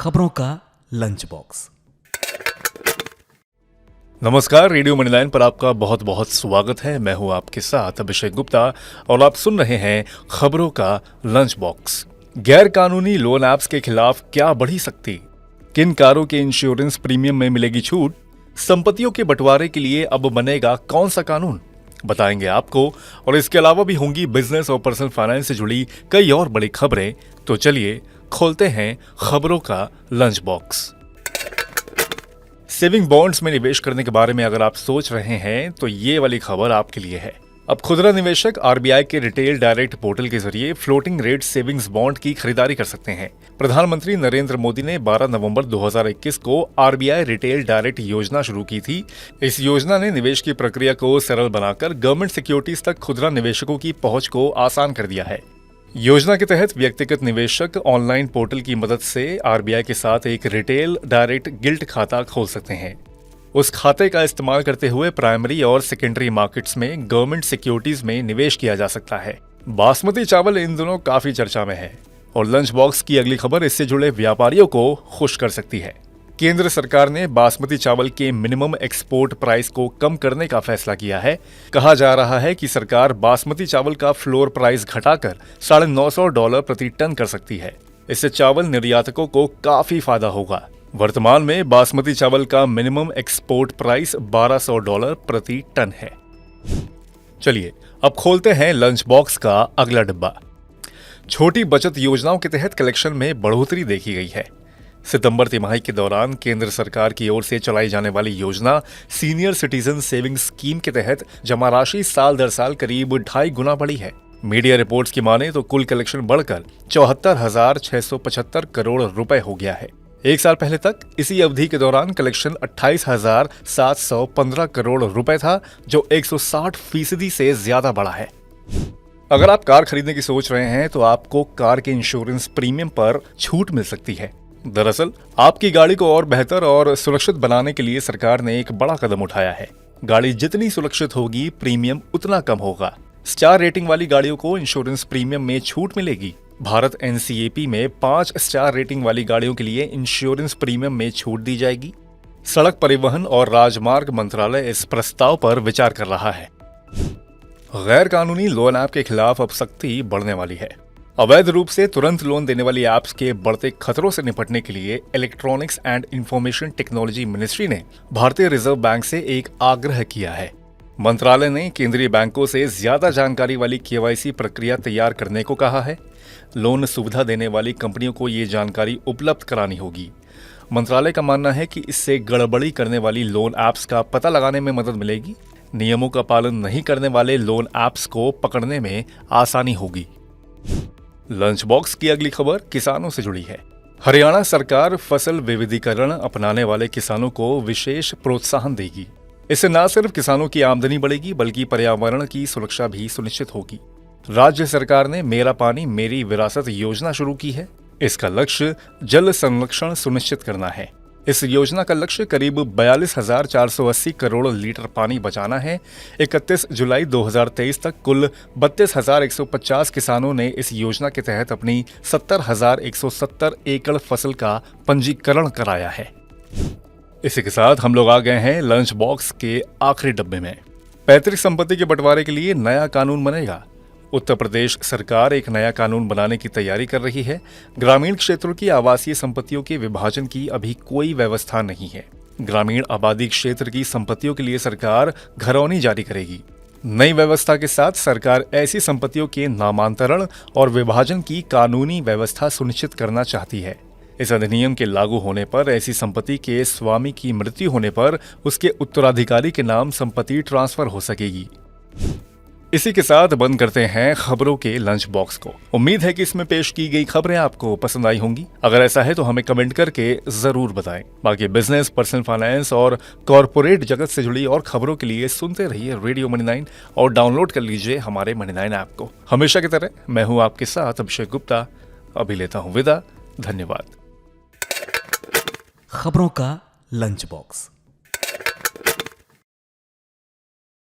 खबरों का lunch box. नमस्कार, रेडियो मनीलाइन पर आपका बहुत बहुत स्वागत है। मैं हूं आपके साथ अभिषेक गुप्ता और आप सुन रहे हैं खबरों का लंच बॉक्स। गैर कानूनी लोन ऐप्स के खिलाफ क्या बढ़ी सख्ती, किन कारों के इंश्योरेंस प्रीमियम में मिलेगी छूट, संपत्तियों के बंटवारे के लिए अब बनेगा कौन सा कानून, बताएंगे आपको। और इसके अलावा भी होंगी बिजनेस और पर्सनल फाइनेंस से जुड़ी कई और बड़ी खबरें। तो चलिए खोलते हैं खबरों का लंच बॉक्स। सेविंग बॉन्ड्स में निवेश करने के बारे में अगर आप सोच रहे हैं तो ये वाली खबर आपके लिए है। अब खुदरा निवेशक आरबीआई के रिटेल डायरेक्ट पोर्टल के जरिए फ्लोटिंग रेट सेविंग्स बॉन्ड की खरीदारी कर सकते हैं। प्रधानमंत्री नरेंद्र मोदी ने 12 नवंबर 2021 को आरबीआई रिटेल डायरेक्ट योजना शुरू की थी। इस योजना ने निवेश की प्रक्रिया को सरल बनाकर गवर्नमेंट सिक्योरिटीज तक खुदरा निवेशकों की पहुंच को आसान कर दिया है। योजना के तहत व्यक्तिगत निवेशक ऑनलाइन पोर्टल की मदद से आरबीआई के साथ एक रिटेल डायरेक्ट गिल्ट खाता खोल सकते हैं। उस खाते का इस्तेमाल करते हुए प्राइमरी और सेकेंडरी मार्केट्स में गवर्नमेंट सिक्योरिटीज में निवेश किया जा सकता है। बासमती चावल इन दिनों काफी चर्चा में है और लंच बॉक्स की अगली खबर इससे जुड़े व्यापारियों को खुश कर सकती है। केंद्र सरकार ने बासमती चावल के मिनिमम एक्सपोर्ट प्राइस को कम करने का फैसला किया है। कहा जा रहा है कि सरकार बासमती चावल का फ्लोर प्राइस घटाकर $950 प्रति टन कर सकती है। इससे चावल निर्यातकों को काफी फायदा होगा। वर्तमान में बासमती चावल का मिनिमम एक्सपोर्ट प्राइस $1200 प्रति टन है। चलिए अब खोलते हैं लंच बॉक्स का अगला डिब्बा। छोटी बचत योजनाओं के तहत कलेक्शन में बढ़ोतरी देखी गई है। सितंबर तिमाही के दौरान केंद्र सरकार की ओर से चलाई जाने वाली योजना सीनियर सिटीजन सेविंग्स स्कीम के तहत जमा राशि साल दर साल करीब 2.5 गुना बढ़ी है। मीडिया रिपोर्ट्स की माने तो कुल कलेक्शन बढ़कर 74,675 करोड़ रुपए हो गया है। एक साल पहले तक इसी अवधि के दौरान कलेक्शन 28,715 करोड़ रुपए था, जो 160% से ज्यादा बढ़ा है। अगर आप कार खरीदने की सोच रहे हैं तो आपको कार के इंश्योरेंस प्रीमियम पर छूट मिल सकती है। दरअसल आपकी गाड़ी को और बेहतर और सुरक्षित बनाने के लिए सरकार ने एक बड़ा कदम उठाया है। गाड़ी जितनी सुरक्षित होगी, प्रीमियम उतना कम होगा। स्टार रेटिंग वाली गाड़ियों को इंश्योरेंस प्रीमियम में छूट मिलेगी। भारत एनसीएपी में 5 स्टार रेटिंग वाली गाड़ियों के लिए इंश्योरेंस प्रीमियम में छूट दी जाएगी। सड़क परिवहन और राजमार्ग मंत्रालय इस प्रस्ताव पर विचार कर रहा है। गैर कानूनी लोन ऐप के खिलाफ अब सख्ती बढ़ने वाली है। अवैध रूप से तुरंत लोन देने वाली ऐप्स के बढ़ते खतरों से निपटने के लिए electronics and information technology ministry ने भारतीय रिजर्व बैंक से एक आग्रह किया है। मंत्रालय ने केंद्रीय बैंकों से ज्यादा जानकारी वाली केवाईसी प्रक्रिया तैयार करने को कहा है। लोन सुविधा देने वाली कंपनियों को ये जानकारी उपलब्ध करानी होगी। मंत्रालय का मानना है कि इससे गड़बड़ी करने वाली लोन ऐप्स का पता लगाने में मदद मिलेगी। नियमों का पालन नहीं करने वाले लोन ऐप्स को पकड़ने में आसानी होगी। लंच बॉक्स की अगली खबर किसानों से जुड़ी है। हरियाणा सरकार फसल विविधीकरण अपनाने वाले किसानों को विशेष प्रोत्साहन देगी। इससे न सिर्फ किसानों की आमदनी बढ़ेगी बल्कि पर्यावरण की सुरक्षा भी सुनिश्चित होगी। राज्य सरकार ने मेरा पानी मेरी विरासत योजना शुरू की है। इसका लक्ष्य जल संरक्षण सुनिश्चित करना है। इस योजना का लक्ष्य करीब 42,480 करोड़ लीटर पानी बचाना है। 31 जुलाई 2023 तक कुल 32,150 किसानों ने इस योजना के तहत अपनी 70,170 एकड़ फसल का पंजीकरण कराया है। इसी के साथ हम लोग आ गए हैं लंच बॉक्स के आखिरी डब्बे में। पैतृक संपत्ति के बंटवारे के लिए नया कानून बनेगा। उत्तर प्रदेश सरकार एक नया कानून बनाने की तैयारी कर रही है। ग्रामीण क्षेत्रों की आवासीय संपत्तियों के विभाजन की अभी कोई व्यवस्था नहीं है। ग्रामीण आबादी क्षेत्र की संपत्तियों के लिए सरकार घरौनी जारी करेगी। नई व्यवस्था के साथ सरकार ऐसी संपत्तियों के नामांतरण और विभाजन की कानूनी व्यवस्था सुनिश्चित करना चाहती है। इस अधिनियम के लागू होने पर ऐसी संपत्ति के स्वामी की मृत्यु होने पर उसके उत्तराधिकारी के नाम संपत्ति ट्रांसफर हो सकेगी। इसी के साथ बंद करते हैं खबरों के लंच बॉक्स को। उम्मीद है कि इसमें पेश की गई खबरें आपको पसंद आई होंगी। अगर ऐसा है तो हमें कमेंट करके जरूर बताएं। बाकी बिजनेस, पर्सनल फाइनेंस और कॉर्पोरेट जगत से जुड़ी और खबरों के लिए सुनते रहिए रेडियो मनीलाइन और डाउनलोड कर लीजिए हमारे मनीलाइन ऐप को। हमेशा की तरह मैं हूं आपके साथ अभिषेक गुप्ता। अभी लेता हूं विदा। धन्यवाद। खबरों का लंच बॉक्स।